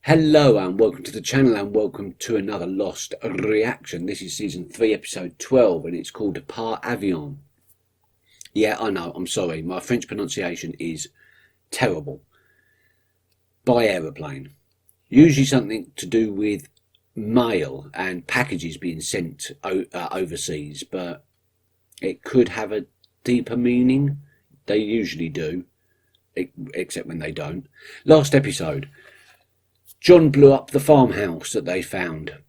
Hello and welcome to the channel and welcome to another Lost reaction. This is season 3 episode 12 and it's called Avion. Yeah, I know, I'm sorry, my French pronunciation is terrible. By aeroplane. Usually something to do with mail and packages being sent overseas, but it could have a deeper meaning. They usually do, except when they don't. Last episode, John blew up the farmhouse that they found.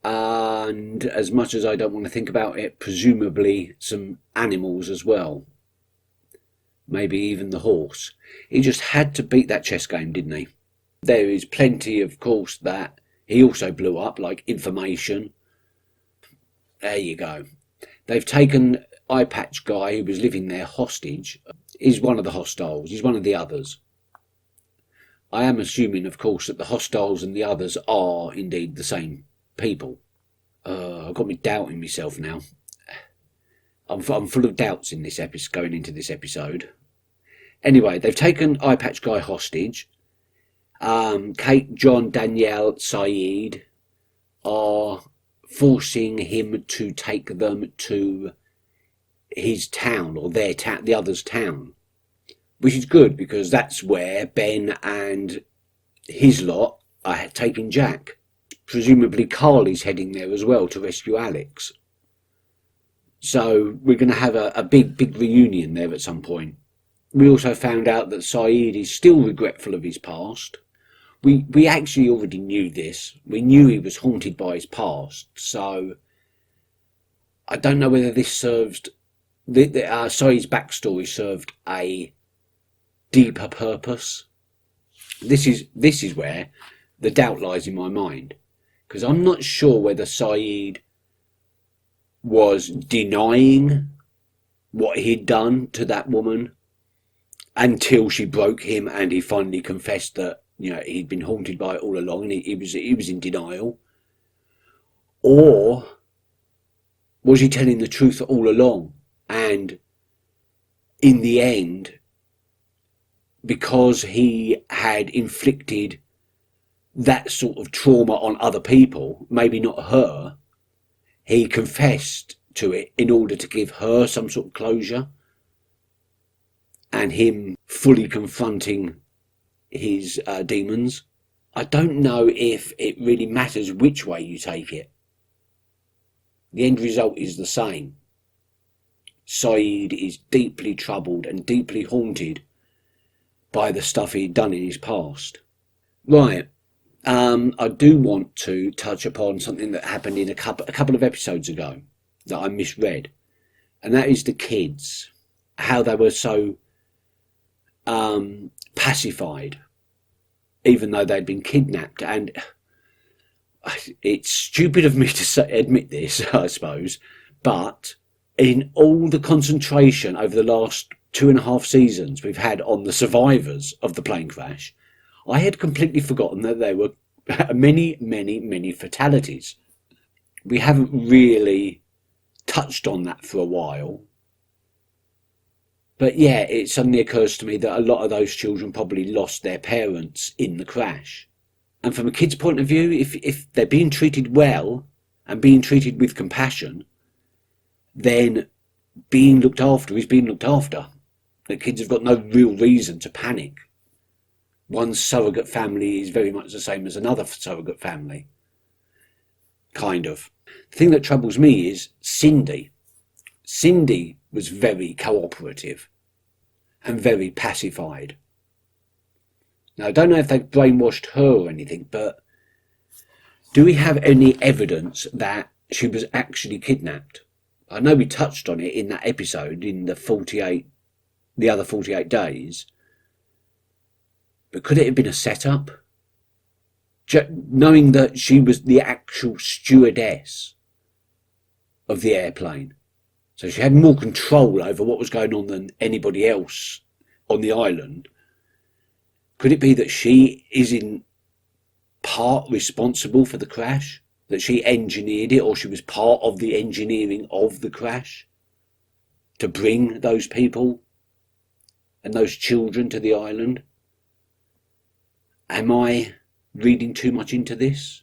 And as much as I don't want to think about it, presumably some animals as well. Maybe even the horse. He just had to beat that chess game, didn't he? There is plenty, of course, that he also blew up, like information. There you go. They've taken Eye Patch Guy, who was living there, hostage. He's one of the hostiles. He's one of the others. I am assuming, of course, that the hostiles and the others are indeed the same people. I've got me doubting myself now. I'm full of doubts in this episode, going into this episode. Anyway, they've taken Eye Patch Guy hostage. Kate, John, Danielle, Saeed are forcing him to take them to his town, or their town, the other's town. Which is good, because that's where Ben and his lot are taking Jack. Presumably Carly's heading there as well to rescue Alex. So we're going to have a big reunion there at some point. We also found out that Saeed is still regretful of his past. We actually already knew this. We knew he was haunted by his past. So I don't know whether this served... Saeed's backstory served a deeper purpose. This is where the doubt lies in my mind, because I'm not sure whether Saeed was denying what he'd done to that woman until she broke him and he finally confessed that, you know, he'd been haunted by it all along, and he was in denial. Or was he telling the truth all along, and in the end, because he had inflicted that sort of trauma on other people, maybe not her, he confessed to it in order to give her some sort of closure, and him fully confronting his demons. I don't know if it really matters which way you take it. The end result is the same. Saeed is deeply troubled and deeply haunted by the stuff he'd done in his past. Right, I do want to touch upon something that happened in a couple of episodes ago that I misread, and that is the kids, how they were so pacified, even though they'd been kidnapped. And it's stupid of me to admit this, I suppose, but in all the concentration over the last 2.5 seasons we've had on the survivors of the plane crash, I had completely forgotten that there were many fatalities. We haven't really touched on that for a while. But yeah, it suddenly occurs to me that a lot of those children probably lost their parents in the crash. And from a kid's point of view, if they're being treated well and being treated with compassion, then being looked after is being looked after. The kids have got no real reason to panic. One surrogate family is very much the same as another surrogate family. Kind of. The thing that troubles me is Cindy. Cindy was very cooperative and very pacified. Now, I don't know if they've brainwashed her or anything, but do we have any evidence that she was actually kidnapped? I know we touched on it in that episode, in the other 48 days, but could it have been a setup? Knowing that she was the actual stewardess of the airplane, so she had more control over what was going on than anybody else on the island. Could it be that she is in part responsible for the crash? That she engineered it, or she was part of the engineering of the crash to bring those people and those children to the island? Am I reading too much into this?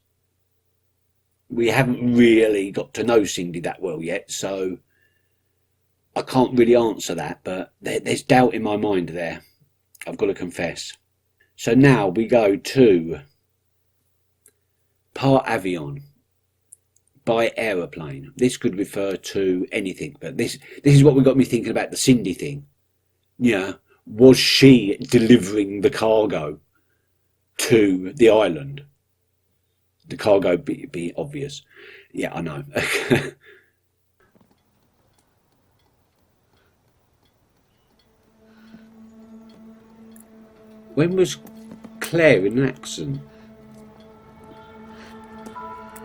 We haven't really got to know Cindy that well yet, so I can't really answer that, but there's doubt in my mind there, I've got to confess. So now we go to par Avion, by aeroplane. This could refer to anything, but this is what got me thinking about the Cindy thing. Yeah, was she delivering the cargo to the island? The cargo be obvious. Yeah, I know. When was Claire in an accident?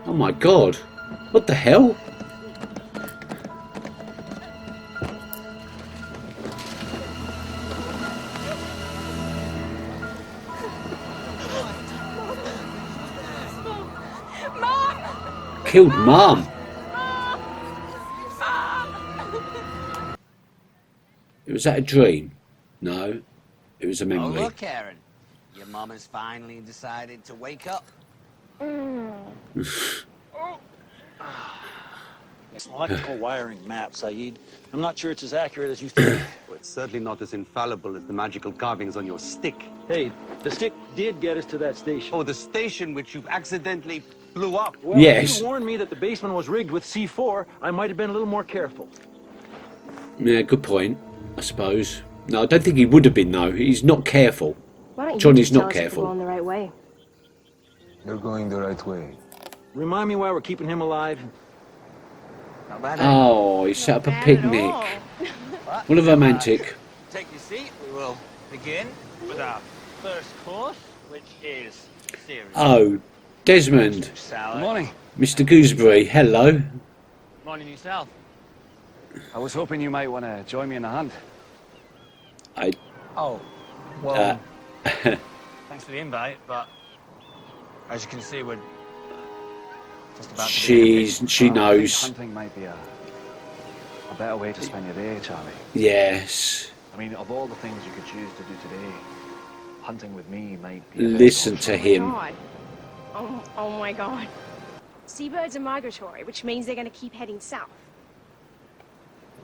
Oh my god. What the hell? Mom! Killed Mom. Was that a dream? No, it was a memory. Oh, look, Karen. Your mom has finally decided to wake up. It's an electrical wiring map, Saeed. I'm not sure it's as accurate as you think. Well, it's certainly not as infallible as the magical carvings on your stick. Hey, the stick did get us to that station. Oh, the station which you accidentally blew up. Well, yes. If you warned me that the basement was rigged with C4, I might have been a little more careful. Yeah, good point, I suppose. No, I don't think he would have been, though. He's not careful. Why don't you Johnny's just tell not us if careful. we're going the right way? You're going the right way. Remind me why we're keeping him alive. Not bad, Oh, he set up a picnic. What a romantic. Take your seat. We will begin with our first course, which is cereal. Oh, Desmond. Salad. Good morning. Mr. Gooseberry, hello. Morning yourself. I was hoping you might want to join me in the hunt. Oh, well, Uh, thanks for the invite, but as you can see, we're just about to she I think knows. hunting might be a better way to spend your day, Charlie. Yes. I mean, of all the things you could choose to do today, hunting with me might be... Listen to him. God. Oh my god. Seabirds are migratory, which means they're going to keep heading south.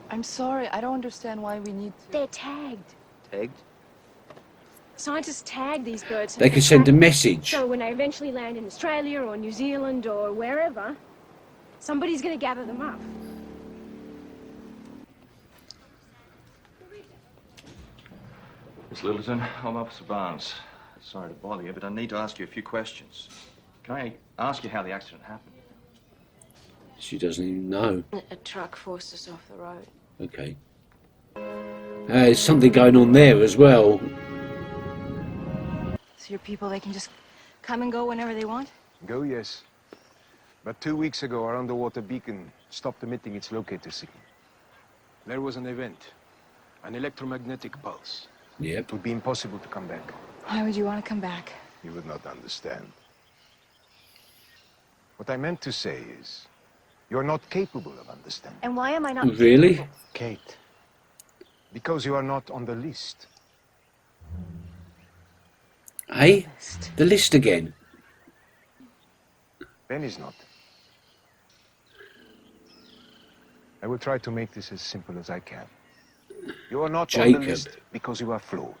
I'm sorry, I don't understand why we need to... They're tagged. Tagged? Scientists tag these birds. So They can send a message. So when they eventually land in Australia or New Zealand or wherever, somebody's going to gather them up. Miss Littleton, I'm Officer Barnes. Sorry to bother you, but I need to ask you a few questions. Can I ask you how the accident happened? She doesn't even know. A truck forced us off the road. Okay. There's something going on there as well. So your people, they can just come and go whenever they want? Go, yes. But 2 weeks ago, our underwater beacon stopped emitting its locator signal. There was an event, an electromagnetic pulse. Yep. It would be impossible to come back. Why would you want to come back? You would not understand. What I meant to say is, you're not capable of understanding. And why am I not... Really? Kate, because you are not on the list. Hey? The list again. Ben is not. I will try to make this as simple as I can. You are not on Jacob. the list because you are flawed.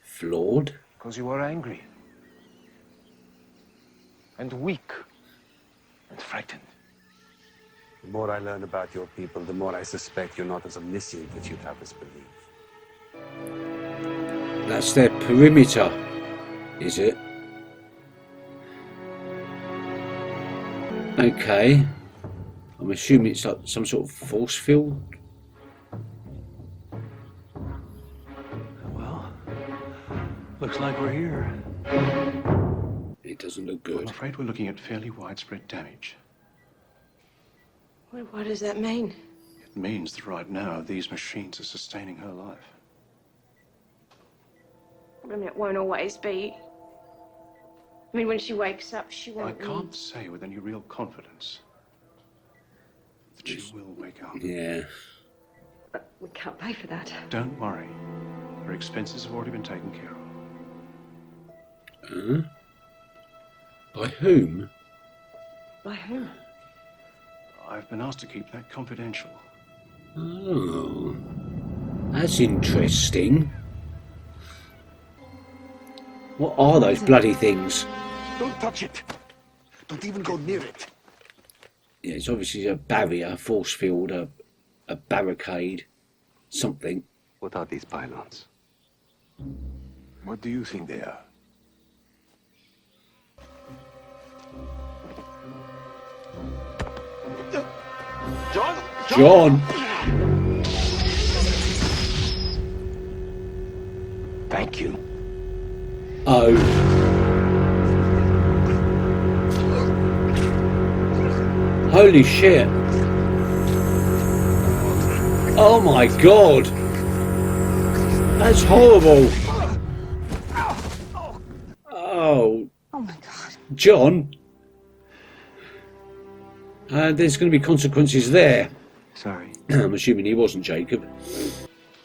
Flawed? Because you are angry. And weak. And frightened. The more I learn about your people, the more I suspect you're not as omniscient as you'd have us believe. That's their perimeter, is it? Okay. I'm assuming it's like some sort of force field. Well, looks like we're here. It doesn't look I'm good. afraid we're looking at fairly widespread damage. What does that mean? It means that right now, these machines are sustaining her life. I mean, it won't always be. I mean, when she wakes up, she I won't can't need... say with any real confidence that she will wake up. Yeah. But we can't pay for that. Don't worry. Her expenses have already been taken care By whom? By whom? I've been asked to keep that confidential. Oh, that's interesting. What are those bloody things? Don't touch it. Don't even go near it. Yeah, it's obviously a barrier, force field, a barricade, something. What are these pylons? What do you think they are? John! Thank you. Oh. Holy shit. Oh my god. That's horrible. Oh. Oh my God. John. There's going to be consequences there. Sorry. I'm assuming he wasn't Jacob.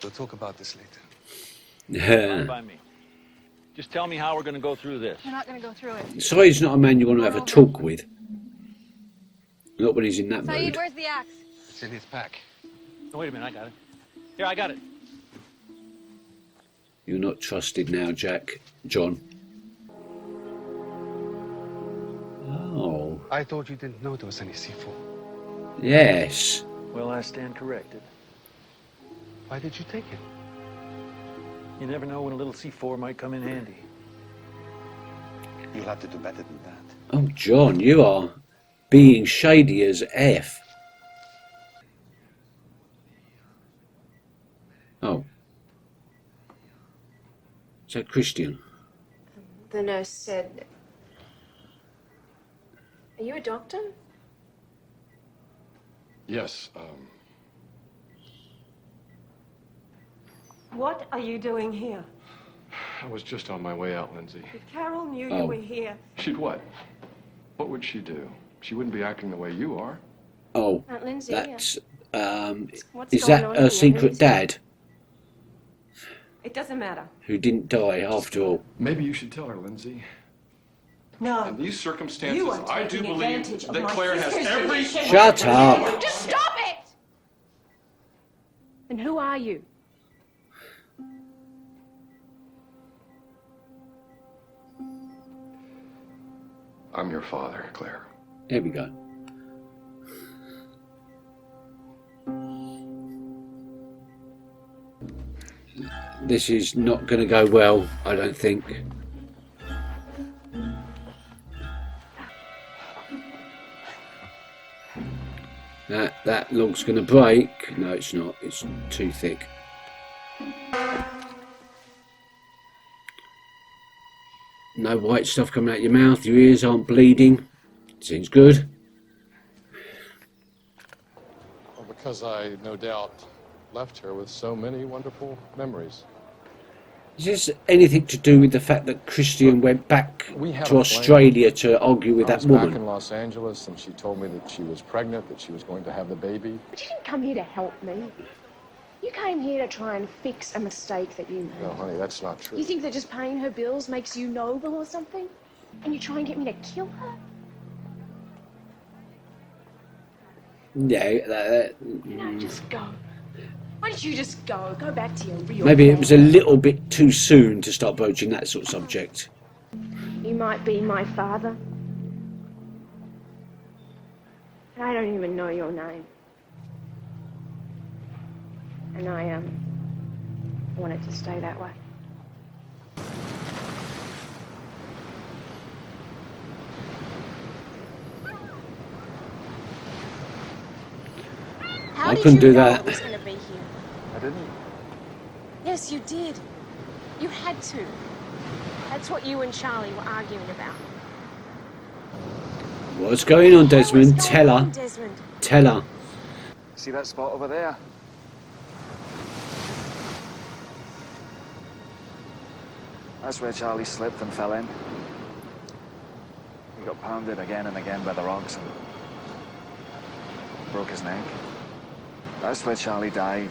We'll talk about this later. Fine by me. Just tell me how we're going to go through this. We're not going to go through it. Sorry, he's not a man you want to have a talk with. Not when he's in that Saeed, mood. where's the axe? It's in his pack. Oh, wait a minute, I got it. Here, I got it. You're not trusted now, Jack. John. Oh. I thought you didn't know there was any C4. Yes. Well, I stand corrected. Why did you take it? You never know when a little C4 might come in handy. You'll have to do better than that. Oh, John, you are being shady as F. Oh. Is that Christian? The nurse said... Are you a doctor? Yes, What are you doing here? I was just on my way out, Lindsay. If Carol knew Oh. you were here... She'd what? What would she do? She wouldn't be acting the way you are. Oh, Aunt Lindsay, that's... what's is going that on her here, secret Lindsay? dad? It doesn't matter. Who didn't die after all? Maybe you should tell her, Lindsay. No. In these circumstances, You are I do taking believe advantage of that my Claire has sister's every... condition. Shut up! Just stop it! And who are you? I'm your father, Claire. There we go. This is not going to go well, I don't think. That log's going to break. No, it's not. It's too thick. No white stuff coming out your mouth. Your ears aren't bleeding. Seems good. Well, because I, no doubt, left her with so many wonderful memories. Is this anything to do with the fact that Christian went back We had to a Australia to argue with I that was back in woman? Los Angeles, and she told me that she was pregnant, that she was going to have the baby. But you didn't come here to help me. You came here to try and fix a mistake that you made. No, honey, that's not true. You think that just paying her bills makes you noble or something? And you try and get me to kill her? Yeah, No, just go. Why don't you just go? Go back to your real maybe it was a family. little bit too soon to start broaching that sort of subject. You might be my father. And I don't even know your name. And I want it to stay that way. How I did couldn't you do know that. it was going to be here? I didn't. Yes, you did. You had to. That's what you and Charlie were arguing about. What's going on, Desmond? What's Tell going on, her. Desmond? Tell her. See that spot over there? That's where Charlie slipped and fell in. He got pounded again and again by the rocks and broke his neck. That's where Charlie died.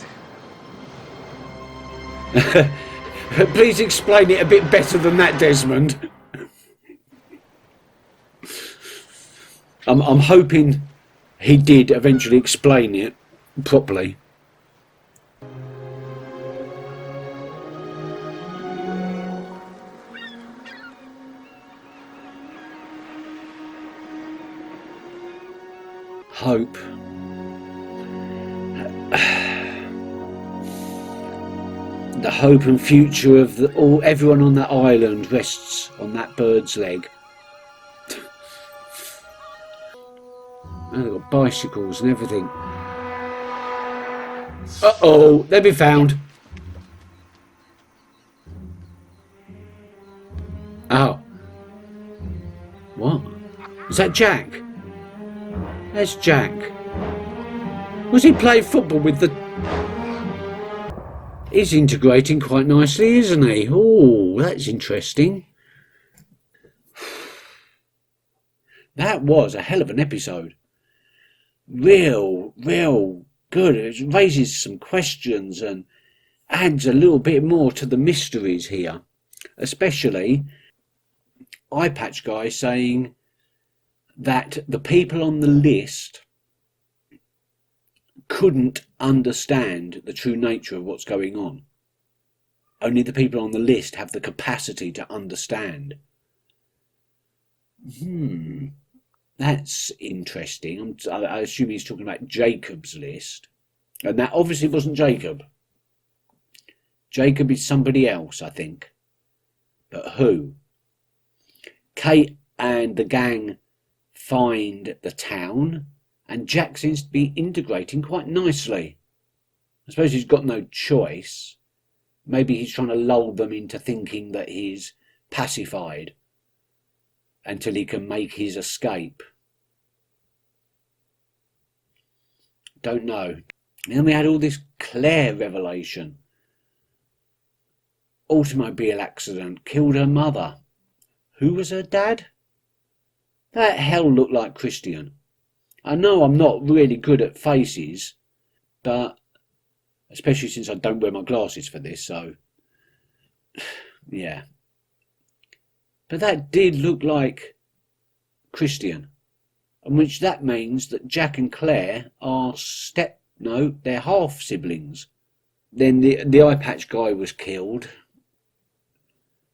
Please explain it a bit better than that, Desmond. I'm hoping he did eventually explain it properly. Hope. The hope and future of everyone on that island rests on that bird's leg. And they've got bicycles and everything. Uh-oh, they'll be found. Oh. What? Is that Jack? There's Jack. Was he playing football with the... He's integrating quite nicely, isn't he? Oh, that's interesting. That was a hell of an episode. Real good. It raises some questions and adds a little bit more to the mysteries here. Especially Eye Patch Guy saying that the people on the list couldn't understand the true nature of what's going on. Only the people on the list have the capacity to understand. That's interesting. I assume he's talking about Jacob's list. And that obviously wasn't Jacob. Jacob is somebody else, I think. But who? Kate and the gang find the town, and Jack seems to be integrating quite nicely. I suppose he's got no choice. Maybe he's trying to lull them into thinking that he's pacified until he can make his escape. Don't know. And then we had all this Claire revelation. Automobile accident killed her mother. Who was her dad? That hell looked like Christian. I know I'm not really good at faces, but especially since I don't wear my glasses for this, so yeah. But that did look like Christian, and which that means that Jack and Claire are they're half siblings. Then the eye patch guy was killed.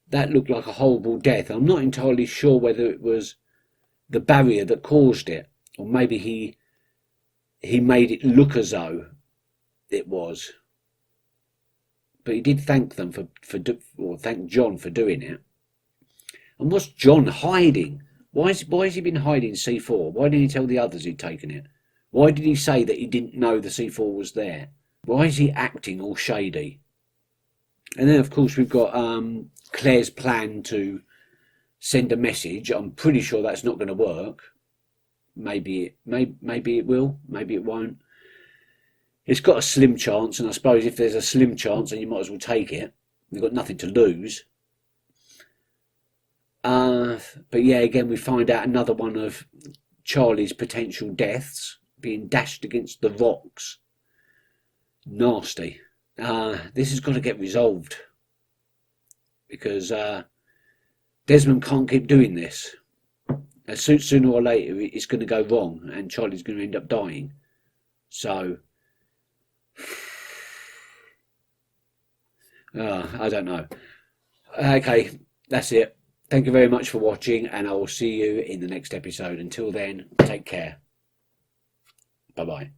That looked like a horrible death. I'm not entirely sure whether it was the barrier that caused it, or maybe he made it look as though it was. But he did thank them or thank John for doing it. And what's John hiding? Why has he been hiding C4? Why didn't he tell the others he'd taken it? Why did he say that he didn't know the C4 was there? Why is he acting all shady? And then, of course, we've got Claire's plan to send a message. I'm pretty sure that's not going to work. Maybe it will. Maybe it won't. It's got a slim chance, and I suppose if there's a slim chance, then you might as well take it. You've got nothing to lose. But yeah, again, we find out another one of Charlie's potential deaths being dashed against the rocks. Nasty. This has got to get resolved, because Desmond can't keep doing this. Sooner or later, it's going to go wrong, and Charlie's going to end up dying. So, I don't know. Okay, that's it. Thank you very much for watching, and I will see you in the next episode. Until then, take care. Bye-bye.